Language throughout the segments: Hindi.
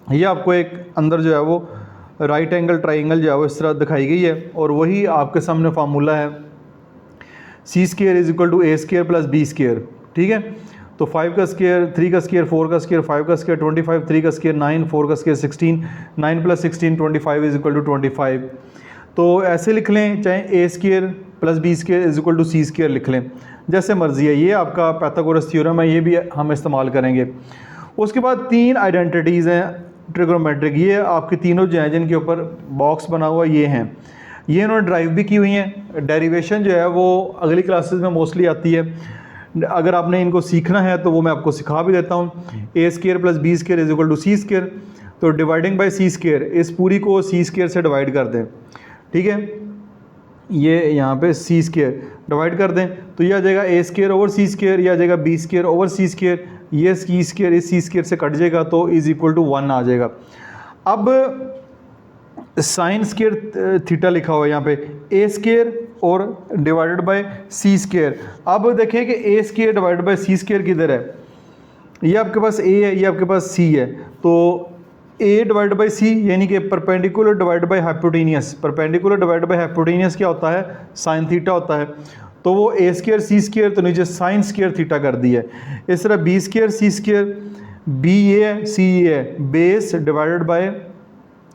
ये आपको एक अंदर जो है वो राइट एंगल ट्राइंगल जो है वो इस तरह दिखाई गई है, और वही आपके सामने फार्मूला है C square is equal to A square plus B square. ठीक है, तो 5 का स्केयर, 3 का स्केयर, 4 का स्केयर, 5 का स्केयर 25, 3 का स्केयर 9, 4 का square 16, 9 plus 16 25 is equal to 25। तो ऐसे लिख लें, चाहे A square plus B square is equal to C square लिख लें, जैसे मर्जी है। ये आपका पाइथागोरस थ्योरम है, ये भी हम इस्तेमाल करेंगे। उसके बाद 3 आइडेंटिटीज़ हैं ट्रिग्नोमेट्रिक, ये आपकी तीनों जो हैं जिनके ऊपर बॉक्स बना हुआ ये हैं, ये इन्होंने ड्राइव भी की हुई हैं। डेरिवेशन जो है वो अगली क्लासेस में मोस्टली आती है, अगर आपने इनको सीखना है तो वो मैं आपको सिखा भी देता हूँ। A square plus B square is equal to C square, तो डिवाइडिंग बाय सी स्केयर, इस पूरी को सी स्केयर से डिवाइड कर दें। ठीक है, ये यहाँ पे सी स्केयर डिवाइड कर दें तो ये आ जाएगा ए स्केयर ओवर सी स्केयर, ये आ जाएगा बी स्केयर ओवर सी स्केयर, ये सी स्केयर इस सी स्केयर से कट जाएगा तो इज इक्वल टू 1 आ जाएगा। अब साइन स्केयर थीटा लिखा हुआ है यहाँ पे, ए स्केयर और डिवाइडेड बाय सी स्केयर। अब देखें कि A square divided by C square किधर है, ये आपके पास ए है, ये आपके पास सी है, तो ए डिवाइड बाई सी यानी कि perpendicular divide by hypotenuse, perpendicular divide by hypotenuse क्या होता है, साइन थीटा होता है। तो वो ए स्केयर सी स्केयर तो नीचे साइन स्केयर थीटा कर दी है। इस तरह बी स्केयर सी स्केयर, बी ए है सी ए है, बेस डिवाइडेड बाय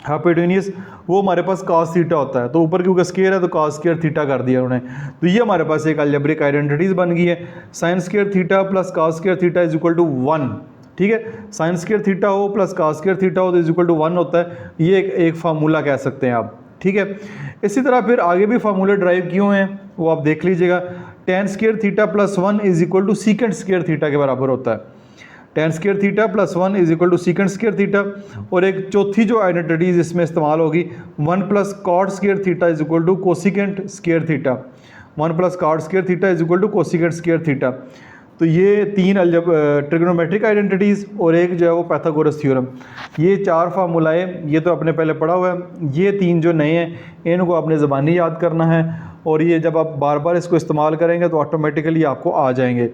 हाइपोटेनियस वो हमारे पास cos थीटा होता है, तो ऊपर क्योंकि स्केयर है तो cos स्केयर थीटा कर दिया उन्होंने। तो ये हमारे पास एक अलजेब्रिक आइडेंटिटीज बन गई है, sine square theta plus cos square theta is equal to 1। ठीक है, साइन स्केयर थीटा हो प्लस cos स्केयर थीटा हो तो इज इक्वल टू 1 होता है, ये एक फार्मूला कह सकते हैं आप। ठीक है, इसी तरह फिर आगे भी फार्मूले ड्राइव किए हुए हैं, वो आप देख लीजिएगा। Tan square theta plus 1 is equal to secant square theta के बराबर होता है, tan square theta plus 1 is equal to secant square theta. और एक चौथी जो आइडेंटिटीज इसमें इस्तेमाल होगी, 1 plus cot square theta is equal to cosecant square theta, 1 plus cot square theta is equal to cosecant square theta. तो ये 3 ट्रिग्नोमेट्रिक आइडेंटिटीज़ और एक जो है वो पाइथागोरस थ्योरम, ये 4 फार्मूलाए ये तो आपने पहले पढ़ा हुआ है। ये 3 जो नए हैं इनको आपने ज़बानी याद करना है, और ये जब आप बार बार इसको इस्तेमाल करेंगे तो ऑटोमेटिकली आपको आ जाएंगे।